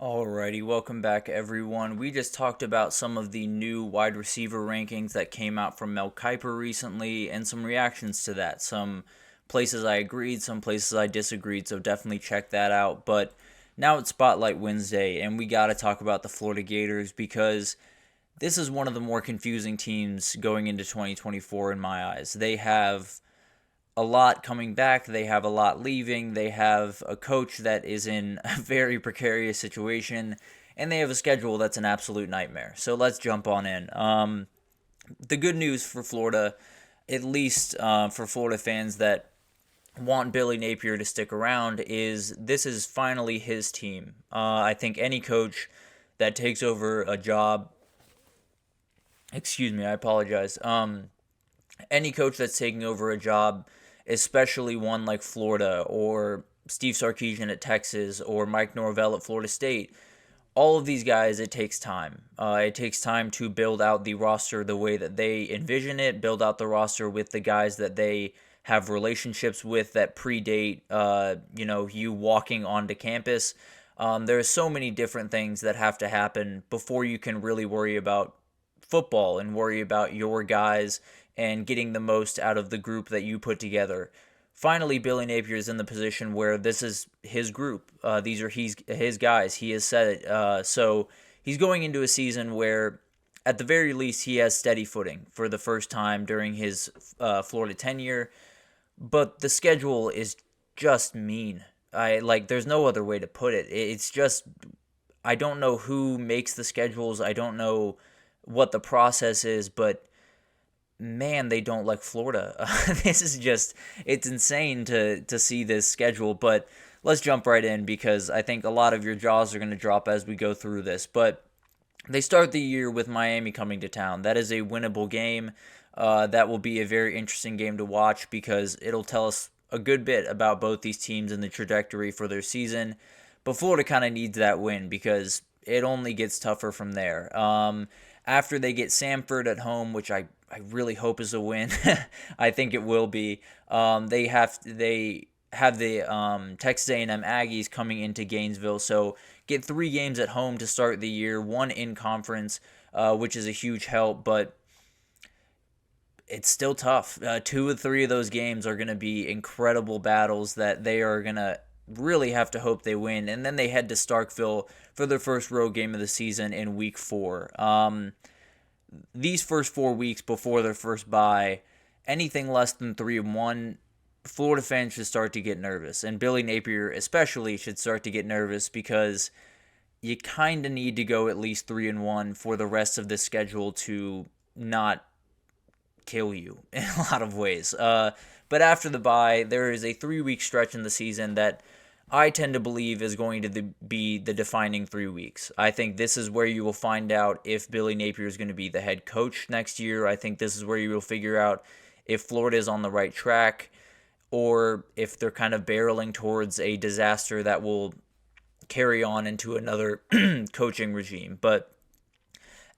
Alrighty, welcome back everyone. We just talked about some of the new wide receiver rankings that came out from Mel Kiper recently and some reactions to that. Some places I agreed, some places I disagreed, so definitely check that out. But now it's Spotlight Wednesday, and we got to talk about the Florida Gators because this is one of the more confusing teams going into 2024 in my eyes. They have a lot coming back. They have a lot leaving. They have a coach that is in a very precarious situation, and they have a schedule that's an absolute nightmare. So let's jump on in. The good news for Florida, at least for Florida fans that want Billy Napier to stick around, is this is finally his team. I think any coach that takes over a job, excuse me, I apologize. Any coach that's taking over a job, especially one like Florida or Steve Sarkisian at Texas or Mike Norvell at Florida State, all of these guys, it takes time. It takes time to build out the roster the way that they envision it, build out the roster with the guys that they have relationships with that predate, you walking onto campus. There's so many different things that have to happen before you can really worry about football and worry about your guys and getting the most out of the group that you put together. Finally, Billy Napier is in the position where this is his group. These are his guys. He has said it. So he's going into a season where, at the very least, he has steady footing for the first time during his Florida tenure. But the schedule is just mean. There's no other way to put it. It's just, I don't know who makes the schedules. I don't know what the process is, but man, they don't like Florida. This is just, it's insane to see this schedule, but let's jump right in because I think a lot of your jaws are going to drop as we go through this. But they start the year with Miami coming to town. That is a winnable game. That will be a very interesting game to watch because it'll tell us a good bit about both these teams and the trajectory for their season. But Florida kind of needs that win because it only gets tougher from there. After they get Samford at home, which I really hope is a win. I think it will be. They have the Texas A&M Aggies coming into Gainesville, so get 3 games at home to start the year, 1 in conference, which is a huge help, but it's still tough. 2 or 3 of those games are going to be incredible battles that they are going to really have to hope they win, and then they head to Starkville for their first road game of the season in week 4. These first 4 weeks before their first bye, anything less than 3-1, Florida fans should start to get nervous, and Billy Napier especially should start to get nervous because you kind of need to go at least 3-1 for the rest of the schedule to not kill you in a lot of ways. But after the bye, there is a 3-week stretch in the season that I tend to believe is going to be the defining 3 weeks. I think this is where you will find out if Billy Napier is going to be the head coach next year. I think this is where you will figure out if Florida is on the right track or if they're kind of barreling towards a disaster that will carry on into another coaching regime. But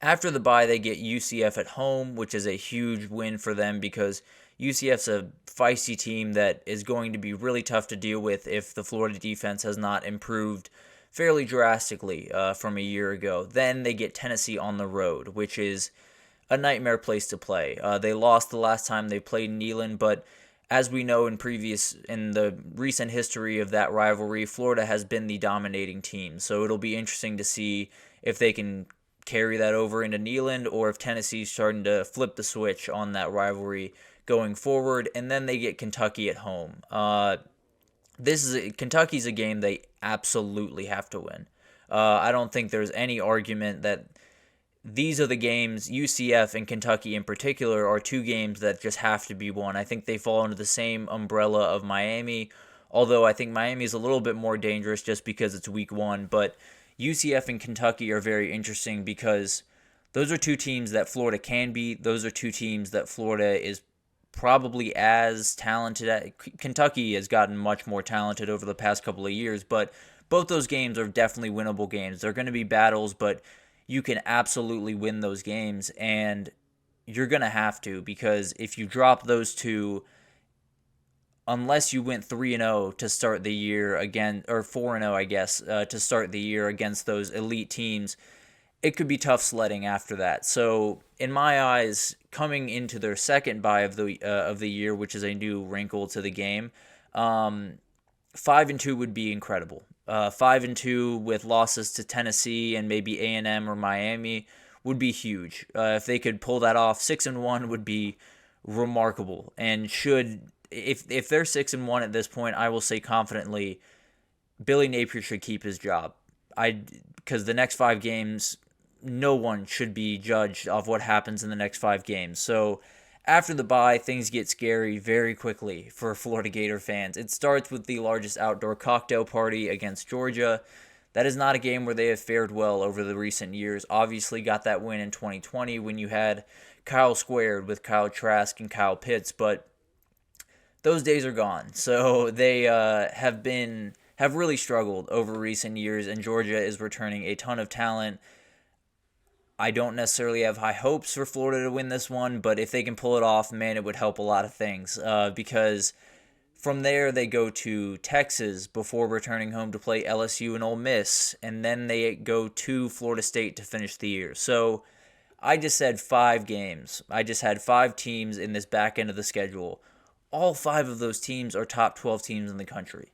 after the bye, they get UCF at home, which is a huge win for them because UCF's a feisty team that is going to be really tough to deal with if the Florida defense has not improved fairly drastically from a year ago. Then they get Tennessee on the road, which is a nightmare place to play. They lost the last time they played Neyland, but as we know in the recent history of that rivalry, Florida has been the dominating team. So it'll be interesting to see if they can carry that over into Neyland or if Tennessee's starting to flip the switch on that rivalry going forward. And then they get Kentucky at home. Kentucky's a game they absolutely have to win. I don't think there's any argument that these are the games, UCF and Kentucky in particular, are 2 games that just have to be won. I think they fall under the same umbrella of Miami, although I think Miami is a little bit more dangerous just because it's week 1. But UCF and Kentucky are very interesting because those are 2 teams that Florida can beat. Those are 2 teams that Florida is probably as talented at. Kentucky has gotten much more talented over the past couple of years, but both those games are definitely winnable games. They're going to be battles, but you can absolutely win those games, and you're going to have to because if you drop those 2, unless you went 3-0 to start the year again, or 4-0, I guess, to start the year against those elite teams, it could be tough sledding after that. So, in my eyes, coming into their second bye of the year, which is a new wrinkle to the game, 5-2 would be incredible. 5-2 with losses to Tennessee and maybe A&M or Miami would be huge. If they could pull that off, 6-1 would be remarkable, and if they're 6-1 at this point, I will say confidently, Billy Napier should keep his job. Because the next 5 games, no one should be judged off what happens in the next 5 games. So after the bye, things get scary very quickly for Florida Gator fans. It starts with the largest outdoor cocktail party against Georgia. That is not a game where they have fared well over the recent years. Obviously got that win in 2020 when you had Kyle squared with Kyle Trask and Kyle Pitts, but those days are gone. So they have really struggled over recent years, and Georgia is returning a ton of talent. I don't necessarily have high hopes for Florida to win this one, but if they can pull it off, man, it would help a lot of things. Because from there, they go to Texas before returning home to play LSU and Ole Miss, and then they go to Florida State to finish the year. So I just said 5 games. I just had 5 teams in this back end of the schedule. All 5 of those teams are top 12 teams in the country.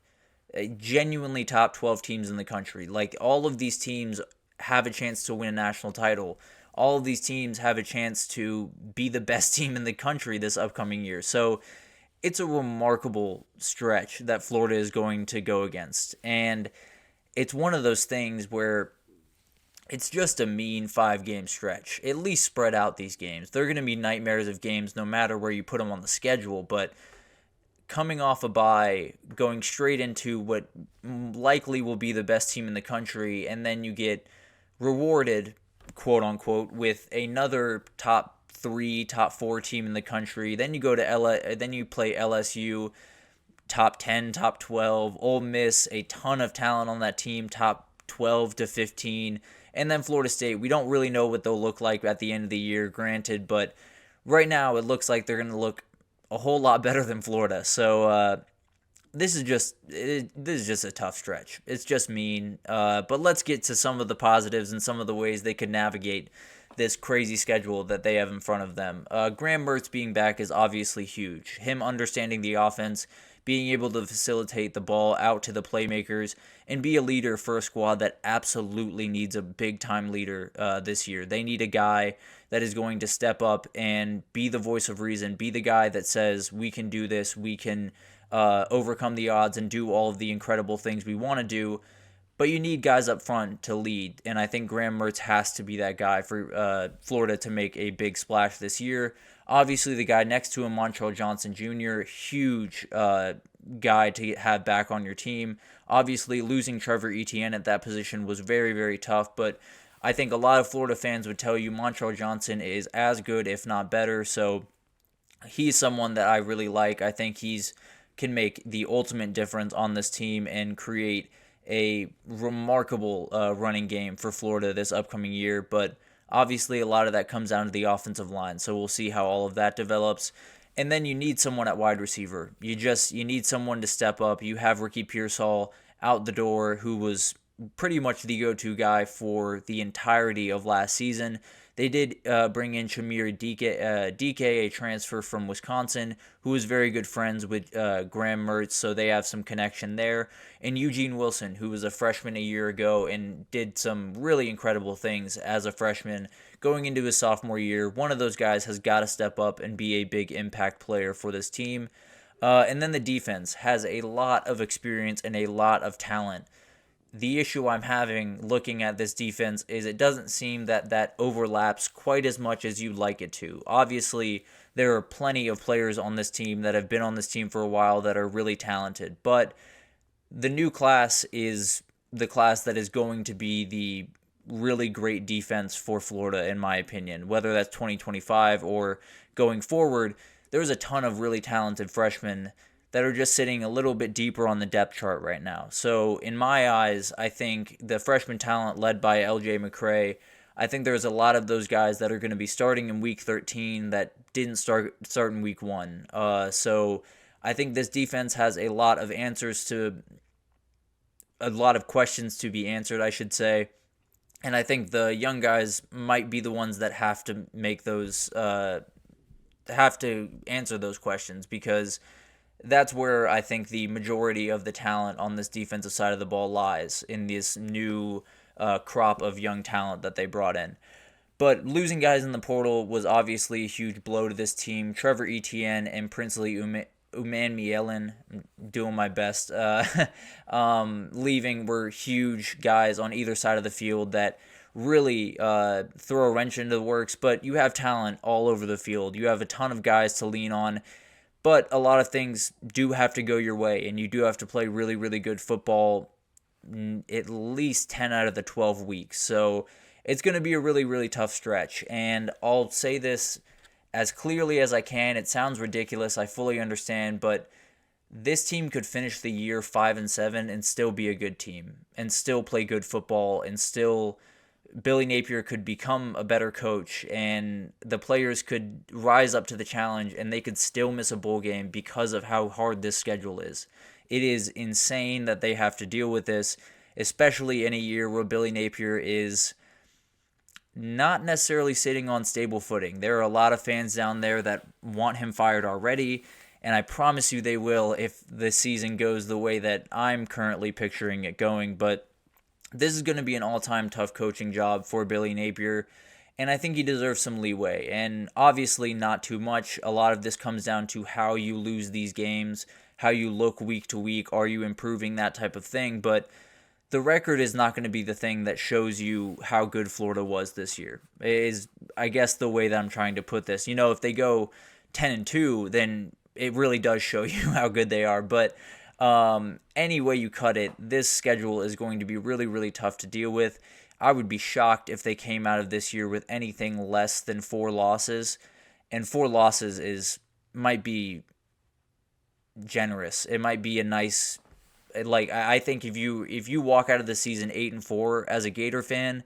Genuinely top 12 teams in the country. Like, all of these teams have a chance to win a national title. All of these teams have a chance to be the best team in the country this upcoming year. So it's a remarkable stretch that Florida is going to go against. And it's one of those things where it's just a mean 5-game stretch. At least spread out these games. They're going to be nightmares of games no matter where you put them on the schedule, but coming off a bye, going straight into what likely will be the best team in the country, and then you get rewarded, quote unquote, with another top 3, top 4 team in the country. Then you go to then you play LSU, top 10, top 12. Ole Miss, a ton of talent on that team, top 12 to 15. And then Florida State, we don't really know what they'll look like at the end of the year, granted, but right now it looks like they're going to look a whole lot better than Florida. So this is just a tough stretch. It's just mean. But let's get to some of the positives and some of the ways they could navigate this crazy schedule that they have in front of them. Graham Mertz being back is obviously huge. Him understanding the offense, being able to facilitate the ball out to the playmakers, and be a leader for a squad that absolutely needs a big-time leader this year. They need a guy that is going to step up and be the voice of reason, be the guy that says, we can do this, we can overcome the odds and do all of the incredible things we want to do. But you need guys up front to lead, and I think Graham Mertz has to be that guy for Florida to make a big splash this year. Obviously, the guy next to him, Montrell Johnson Jr., huge guy to have back on your team. Obviously, losing Trevor Etienne at that position was very, very tough, but I think a lot of Florida fans would tell you Montrell Johnson is as good, if not better, so he's someone that I really like. I think can make the ultimate difference on this team and create a remarkable running game for Florida this upcoming year, but obviously a lot of that comes down to the offensive line, so we'll see how all of that develops. And then you need someone at wide receiver. You need someone to step up. You have Ricky Pearsall out the door, who was pretty much the go-to guy for the entirety of last season. They did bring in Shamir DK, a transfer from Wisconsin, who was very good friends with Graham Mertz, so they have some connection there. And Eugene Wilson, who was a freshman a year ago and did some really incredible things as a freshman going into his sophomore year. One of those guys has got to step up and be a big impact player for this team. And then the defense has a lot of experience and a lot of talent. The issue I'm having looking at this defense is it doesn't seem that overlaps quite as much as you'd like it to. Obviously, there are plenty of players on this team that have been on this team for a while that are really talented, but the new class is the class that is going to be the really great defense for Florida, in my opinion. Whether that's 2025 or going forward, there's a ton of really talented freshmen that are just sitting a little bit deeper on the depth chart right now. So in my eyes, I think the freshman talent led by LJ McCray, I think there's a lot of those guys that are going to be starting in week 13 that didn't start in week 1. So I think this defense has a lot of questions to be answered, I should say. And I think the young guys might be the ones that have to make those, have to answer those questions, because that's where I think the majority of the talent on this defensive side of the ball lies, in this new crop of young talent that they brought in. But losing guys in the portal was obviously a huge blow to this team. Trevor Etienne and Princely Umanmielen, I'm doing my best, leaving were huge guys on either side of the field that really throw a wrench into the works. But you have talent all over the field. You have a ton of guys to lean on. But a lot of things do have to go your way, and you do have to play really, really good football at least 10 out of the 12 weeks. So it's going to be a really, really tough stretch. And I'll say this as clearly as I can. It sounds ridiculous, I fully understand, but this team could finish the year 5-7 and still be a good team, and still play good football, and still Billy Napier could become a better coach, and the players could rise up to the challenge, and they could still miss a bowl game because of how hard this schedule is. It is insane that they have to deal with this, especially in a year where Billy Napier is not necessarily sitting on stable footing. There are a lot of fans down there that want him fired already, and I promise you they will if the season goes the way that I'm currently picturing it going. But this is going to be an all-time tough coaching job for Billy Napier, and I think he deserves some leeway. And obviously not too much. A lot of this comes down to how you lose these games, how you look week to week, are you improving, that type of thing. But the record is not going to be the thing that shows you how good Florida was this year, is, I guess, the way that I'm trying to put this. If they go 10-2, then it really does show you how good they are. But any way you cut it, this schedule is going to be really, really tough to deal with. I would be shocked if they came out of this year with anything less than 4 losses. And 4 losses might be generous. It might be a nice, I think if you walk out of the season 8-4 as a Gator fan,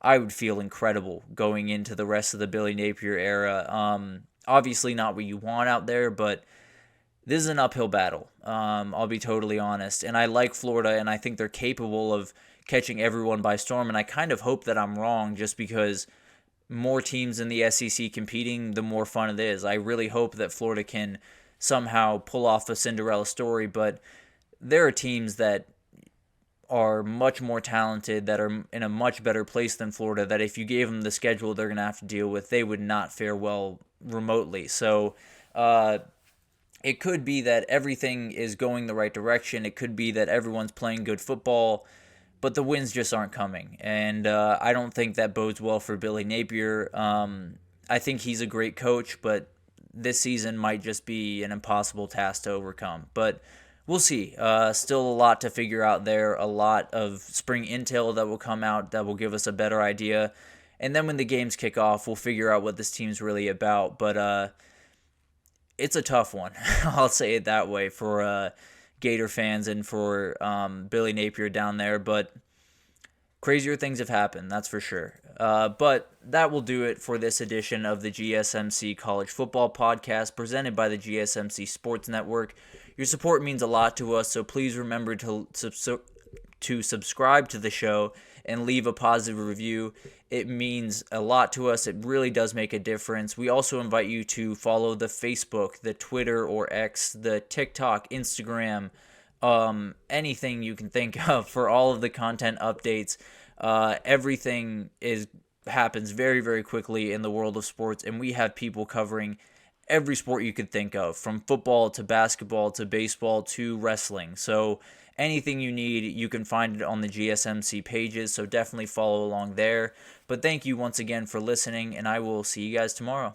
I would feel incredible going into the rest of the Billy Napier era. Obviously not what you want out there, but this is an uphill battle. I'll be totally honest. And I like Florida, and I think they're capable of catching everyone by storm. And I kind of hope that I'm wrong, just because more teams in the SEC competing, the more fun it is. I really hope that Florida can somehow pull off a Cinderella story, but there are teams that are much more talented, that are in a much better place than Florida, that if you gave them the schedule they're going to have to deal with, they would not fare well remotely. So it could be that everything is going the right direction. It could be that everyone's playing good football, but the wins just aren't coming. And I don't think that bodes well for Billy Napier. I think he's a great coach, but this season might just be an impossible task to overcome. But we'll see. Still a lot to figure out there. A lot of spring intel that will come out that will give us a better idea. And then when the games kick off, we'll figure out what this team's really about. But it's a tough one. I'll say it that way for Gator fans and for Billy Napier down there. But crazier things have happened, that's for sure. But that will do it for this edition of the GSMC College Football Podcast, presented by the GSMC Sports Network. Your support means a lot to us, so please remember to subscribe to the show and leave a positive review. It means a lot to us. It really does make a difference. We also invite you to follow the Facebook, the Twitter or X, the TikTok, Instagram, anything you can think of for all of the content updates. Everything happens very, very quickly in the world of sports, and we have people covering every sport you could think of, from football to basketball to baseball to wrestling. So anything you need, you can find it on the GSMC pages, so definitely follow along there. But thank you once again for listening, and I will see you guys tomorrow.